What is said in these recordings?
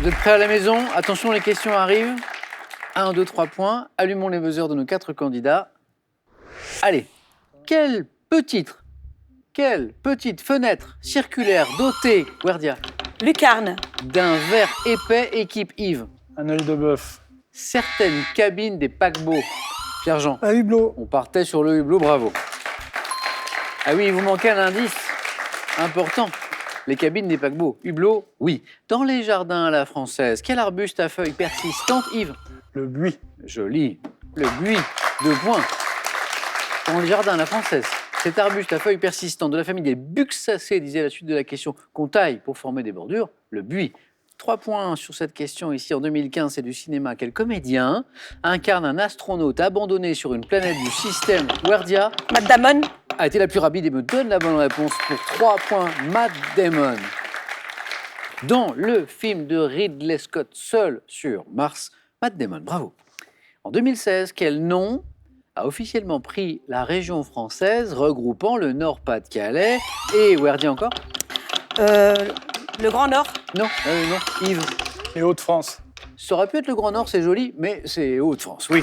Vous êtes prêts à la maison? Attention, les questions arrivent. 1, 2, 3 points. Allumons les buzzers de nos 4 candidats. Allez, quelle petite fenêtre circulaire dotée, Guardia, Lucarne. d'un verre épais équipe Yves Un œil de bœuf. certaines cabines des paquebots? Pierre-Jean, Un hublot. on partait sur le hublot, bravo. Ah oui, il vous manquait un indice important. Les cabines des paquebots. Hublot, oui. Dans les jardins à la française, quel arbuste à feuilles persistantes, Yves? Le buis. Joli. Le buis, 2 points. Dans les jardins à la française, cet arbuste à feuilles persistantes de la famille des buxacées, disait la suite de la question, qu'on taille pour former des bordures, le buis. 3 points sur cette question ici en 2015, c'est du cinéma. Quel comédien incarne un astronaute abandonné sur une planète du système Guardia Matt Damon. a été la plus rapide et me donne la bonne réponse pour 3 points, Matt Damon. Dans le film de Ridley Scott, Seul sur Mars, Matt Damon, bravo. En 2016, quel nom a officiellement pris la région française regroupant le Nord-Pas-de-Calais et Werdy encore? Le Grand Nord. Non, Yves. Et Hauts-de-France. Ça aurait pu être le Grand Nord, c'est joli, mais c'est Hauts-de-France, oui.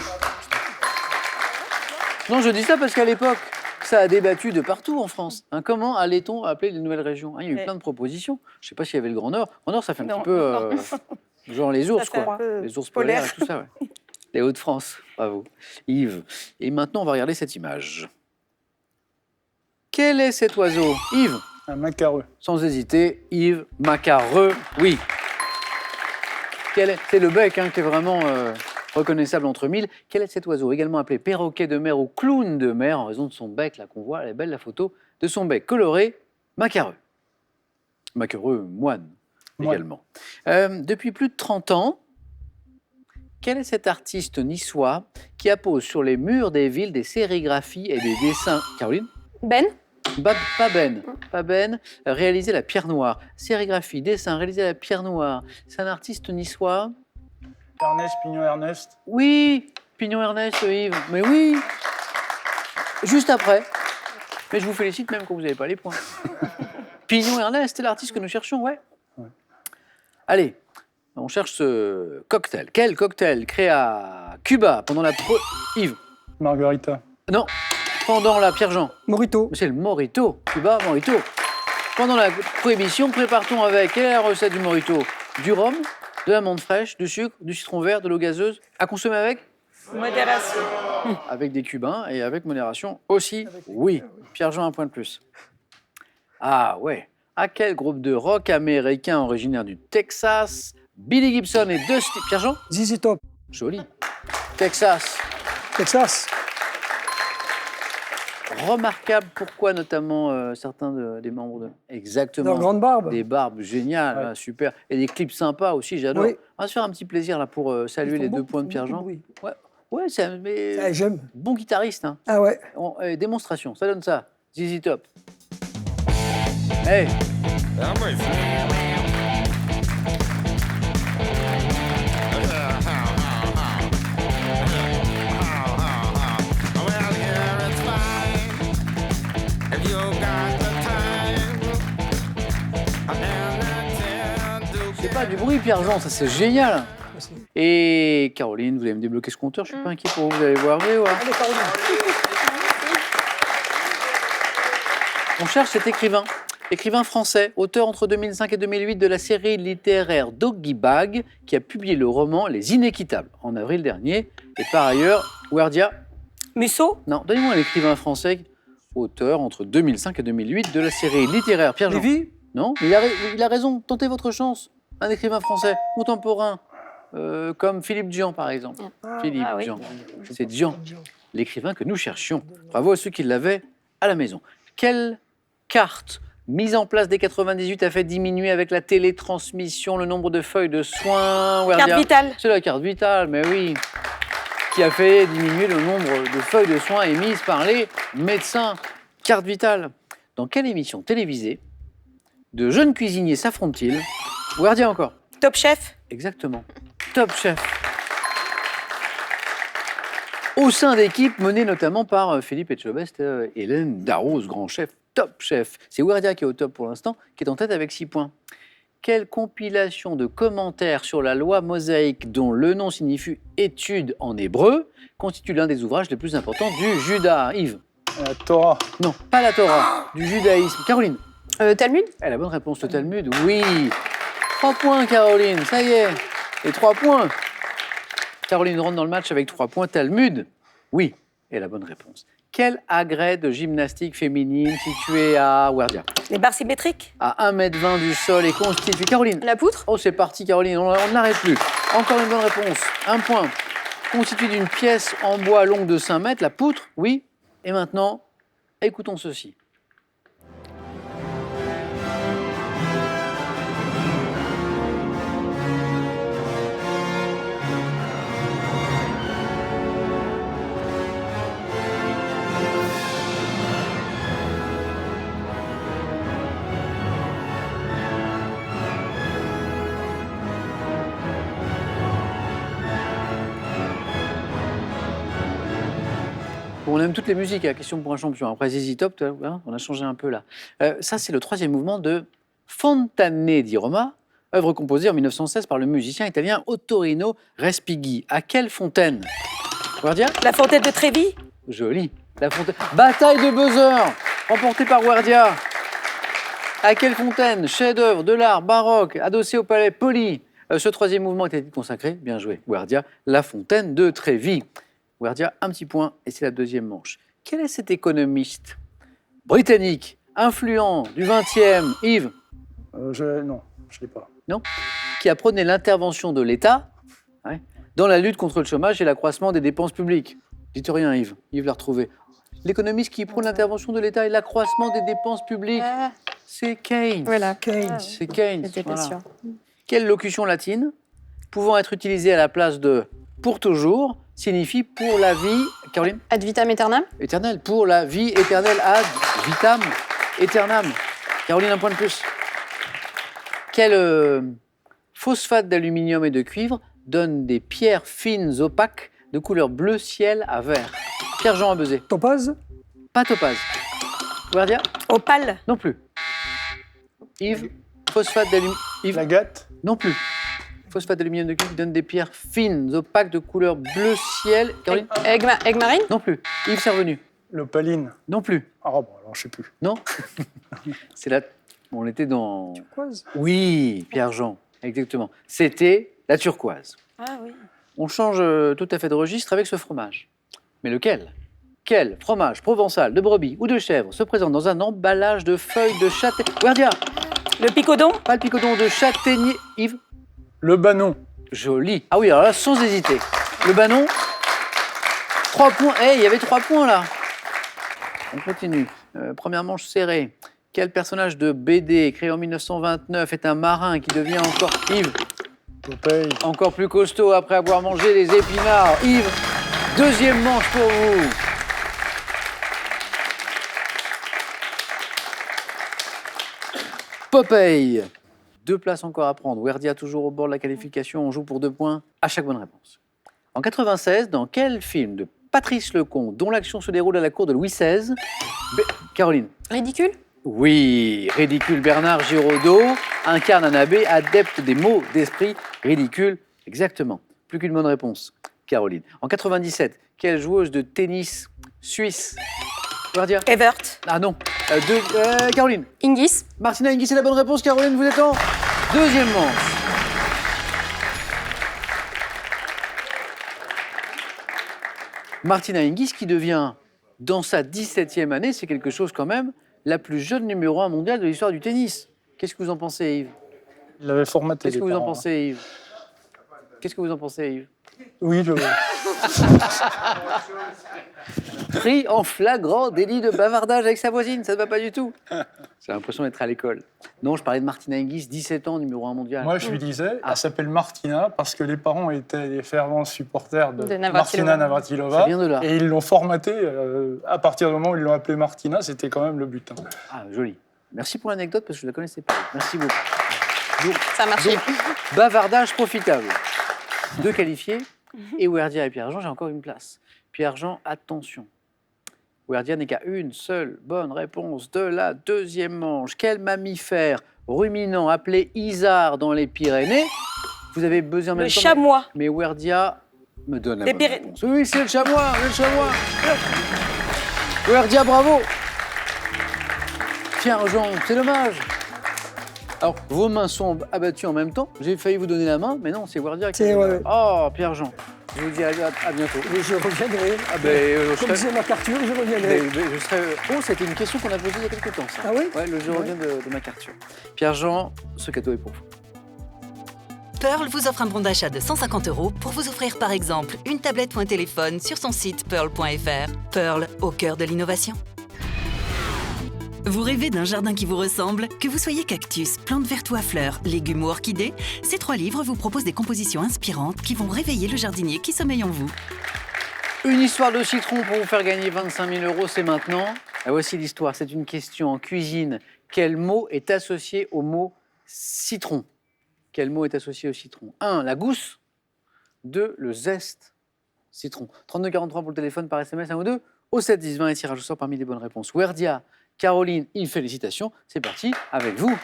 Non, je dis ça parce qu'à l'époque, ça a débattu de partout en France. Hein, comment allait-on appeler les nouvelles régions? Hein, il y a eu plein de propositions. Je ne sais pas s'il y avait le Grand Nord. Grand Nord, ça fait un petit peu genre les ours, Ça fait quoi. un peu Les ours polaire. polaires et tout ça, ouais. Les Hauts-de-France, bravo. Yves. Et maintenant, on va regarder cette image. Quel est cet oiseau? Yves. Un macareux. Sans hésiter, Yves Macareux, oui. C'est le bec qui est vraiment reconnaissable entre mille. Quel est cet oiseau, également appelé perroquet de mer ou clown de mer, en raison de son bec, là qu'on voit, elle est belle la photo, de son bec coloré, Macareux. Macareux, moine, également. Depuis plus de 30 ans, quel est cet artiste niçois qui appose sur les murs des villes des sérigraphies et des dessins? Caroline? Ben. Pas Ben, réaliser la pierre noire. Sérigraphie, dessin, réaliser la pierre noire. C'est un artiste niçois. Ernest, Pignon Ernest. Oui, Pignon Ernest, Yves. Mais oui, juste après. Mais je vous félicite même quand vous n'avez pas les points. Pignon Ernest, c'est l'artiste que nous cherchons, ouais. Allez, on cherche ce cocktail. Quel cocktail créé à Cuba pendant la... Yves? Margarita. Non. Pendant la Pierre-Jean. Morito. C'est le Morito. Cuba, Morito. Pendant la prohibition, prépare-t-on avec quelle est la recette du Morito? Du rhum, de l'amande fraîche, du sucre, du citron vert, de l'eau gazeuse. À consommer avec? Modération. Avec des Cubains et avec modération aussi. Oui. Pierre-Jean, un point de plus. Ah ouais. À quel groupe de rock américain originaire du Texas Billy Gibson et Dusty... Pierre-Jean? ZZ Top. Joli. Texas. Texas. Remarquable, pourquoi notamment certains des membres de... Exactement. Leur grande barbe. Des barbes géniales, Ouais. là, super. Et des clips sympas aussi, j'adore. Oui. On va se faire un petit plaisir là pour saluer Ils font les 2 beaucoup- points de beaucoup Pierre-Jean. bruit. Ouais, c'est un Ah, j'aime. bon guitariste. Hein. Ah ouais. Démonstration, ça donne ça. ZZ Top. Hey, c'est pas du bruit, Pierre-Jean, ça c'est génial. Et Caroline, vous allez me débloquer ce compteur, je suis pas inquiet pour vous, vous allez voir. Oui, ouais. Allez, Caroline. On cherche cet écrivain français, auteur entre 2005 et 2008 de la série littéraire Doggy Bag, qui a publié le roman Les Inéquitables en avril dernier. Et par ailleurs, Werdia, Musso. non, donnez-moi un écrivain français, auteur entre 2005 et 2008 de la série littéraire Pierre-Jean. Lévy. Non, mais il a raison, tentez votre chance. Un écrivain français contemporain, comme Philippe Dian par exemple. Philippe ah oui. Dian, c'est Dian, l'écrivain que nous cherchions. Bravo à ceux qui l'avaient à la maison. Quelle carte mise en place dès 98 a fait diminuer avec la télétransmission le nombre de feuilles de soins? Carte vitale. C'est la carte vitale, mais oui. Qui a fait diminuer le nombre de feuilles de soins émises par les médecins. Carte vitale. Dans quelle émission télévisée de jeunes cuisiniers s'affrontent-ils? Guardia encore. Top Chef. Exactement. Top Chef. Au sein d'équipes menées notamment par Philippe Etchebest et Hélène Darroze, grand chef, Top Chef. C'est Guardia qui est au top pour l'instant, qui est en tête avec 6 points. Quelle compilation de commentaires sur la loi mosaïque, dont le nom signifie étude en hébreu, constitue l'un des ouvrages les plus importants du Juda? Yves? La Torah. Non, pas la Torah, du judaïsme. Caroline? Talmud. Eh, la bonne réponse, le Talmud, oui. 3 points, Caroline, ça y est. Et 3 points. Caroline rentre dans le match avec 3 points. Talmud, oui. Et la bonne réponse. Quel agrès de gymnastique féminine situé à Ouardia? Les barres symétriques. À 1,20 m du sol et constitué. Caroline? La poutre. Oh, c'est parti, Caroline, on ne l'arrête plus. Encore une bonne réponse. 1 point. Constitué d'une pièce en bois longue de 5 mètres, la poutre, oui. Et maintenant, écoutons ceci. Bon, on aime toutes les musiques, à question pour un champion. Après ZZ Top, hein, on a changé un peu là. Ça, c'est le 3e mouvement de Fontane di Roma, œuvre composée en 1916 par le musicien italien Ottorino Respighi. À quelle fontaine? Guardia? La fontaine de Trévi. Joli. La fontaine. Bataille de buzzer, remportée par Guardia. À quelle fontaine? Chef-d'œuvre de l'art baroque, adossé au palais Poli. Ce 3e mouvement était consacré, bien joué, Guardia, la fontaine de Trévi. Guardia, un petit point, et c'est la 2e manche. Quel est cet économiste britannique, influent du 20e, Yves? Non, je ne l'ai pas. Non? Qui a prôné l'intervention de l'État dans la lutte contre le chômage et l'accroissement des dépenses publiques. Dites rien, Yves. Yves l'a retrouvé. L'économiste qui prône l'intervention de l'État et l'accroissement des dépenses publiques, c'est Keynes. Voilà. Keynes. C'est Keynes. J'étais pas voilà. sûre. Quelle locution latine, pouvant être utilisée à la place de pour toujours, signifie pour la vie, Caroline? Ad vitam aeternam. Éternelle. Pour la vie éternelle, ad vitam aeternam. Caroline, un point de plus. Quel phosphate d'aluminium et de cuivre donne des pierres fines opaques de couleur bleu ciel à vert? Pierre-Jean Abezé. Topaz. Pas topaz. Guardia? Opale. Non plus. Yves? Phosphate d'aluminium. Yves? L'agate. Non plus. Phosphate d'aluminium de cuivre qui donne des pierres fines, opaques de couleur bleu ciel. Caroline? Aigle marine. Non plus. Yves, c'est revenu. L'opaline. Non plus. Ah bon, alors je sais plus. Non? C'est là. On était dans. Turquoise. Oui, Pierre-Jean, exactement. C'était la turquoise. Ah oui. On change tout à fait de registre avec ce fromage. Mais lequel? Quel fromage provençal de brebis ou de chèvre se présente dans un emballage de feuilles de châtaignier? Guardia? Le picodon. Pas le picodon, de châtaignier. Yves? Le banon. Joli. Ah oui, alors là, sans hésiter. Le banon, 3 points. Eh, il y avait 3 points là. On continue. Première manche serrée. Quel personnage de BD créé en 1929 est un marin qui devient encore, Yves, Popeye. encore plus costaud après avoir mangé les épinards? Yves, 2e manche pour vous. Popeye. 2 places encore à prendre. Werdia toujours au bord de la qualification. On joue pour 2 points à chaque bonne réponse. En 96, dans quel film de Patrice Lecomte, dont l'action se déroule à la cour de Louis XVI, Caroline? Ridicule. Oui, ridicule. Bernard Giraudot incarne un abbé adepte des mots d'esprit ridicule. Exactement. Plus qu'une bonne réponse, Caroline. En 97, quelle joueuse de tennis suisse? Guardia? Evert. Ah non. Caroline? Hingis. Martina Hingis, c'est la bonne réponse. Caroline, vous êtes en 2e manche. Martina Hingis qui devient, dans sa 17e année, c'est quelque chose quand même, la plus jeune numéro 1 mondiale de l'histoire du tennis. Qu'est-ce que vous en pensez, Yves? Il l'avait formaté. Qu'est-ce que les vous en parents. pensez, Yves? Qu'est-ce que vous en pensez, Yves? Oui, je Pris en flagrant délit de bavardage avec sa voisine, ça ne va pas du tout. J'ai l'impression d'être à l'école. Non, je parlais de Martina Hingis, 17 ans, numéro 1 mondial. Moi, je lui disais, Ah. elle s'appelle Martina parce que les parents étaient des fervents supporters de, De Navratilova. Martina Ça Navratilova. vient de là. Et ils l'ont formatée à partir du moment où ils l'ont appelée Martina, c'était quand même le but. Hein. Ah, joli. Merci pour l'anecdote parce que je ne la connaissais pas. Merci beaucoup. Donc, Ça a marché. bavardage profitable. 2 qualifiés. Et Werdia et Pierre-Jean, j'ai encore une place. Pierre-Jean, attention. Werdia n'est qu'à une seule bonne réponse de la 2e manche. Quel mammifère ruminant appelé isard dans les Pyrénées? Vous avez buzzé en même Le temps. chamois. Mais Werdia me donne la Les bonne Pyrénées. réponse. Oui, c'est le chamois, le chamois. Werdia, bravo. Pierre-Jean, c'est dommage. Alors, vos mains sont abattues en même temps. J'ai failli vous donner la main, mais non, c'est Werdia qui C'est, a- ouais. Oh, Pierre-Jean, je vous dis à bientôt. Mais je reviendrai. Ah ben, Comme c'est MacArthur, je reviendrai. je serais... Oh, c'était une question qu'on a posée il y a quelques temps, ça. Ah oui? Ouais, le jeu revient de MacArthur. Pierre-Jean, ce cadeau est pour vous. Pearl vous offre un bon d'achat de 150 € pour vous offrir par exemple une tablette ou un téléphone sur son site pearl.fr. Pearl, au cœur de l'innovation. Vous rêvez d'un jardin qui vous ressemble? Que vous soyez cactus, plantes vertes ou à fleurs, légumes ou orchidées, ces 3 livres vous proposent des compositions inspirantes qui vont réveiller le jardinier qui sommeille en vous. Une histoire de citron pour vous faire gagner 25 000 €, c'est maintenant. Ah, voici l'histoire, c'est une question en cuisine. Quel mot est associé au mot citron? Quel mot est associé au citron? 1, la gousse. 2, le zeste. Citron. 32-43 pour le téléphone par SMS, 1 ou 2. Au 7-10-20 et tirage au sort parmi les bonnes réponses. Werdia, Caroline, félicitations. C'est parti avec vous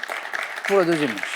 pour la deuxième manche.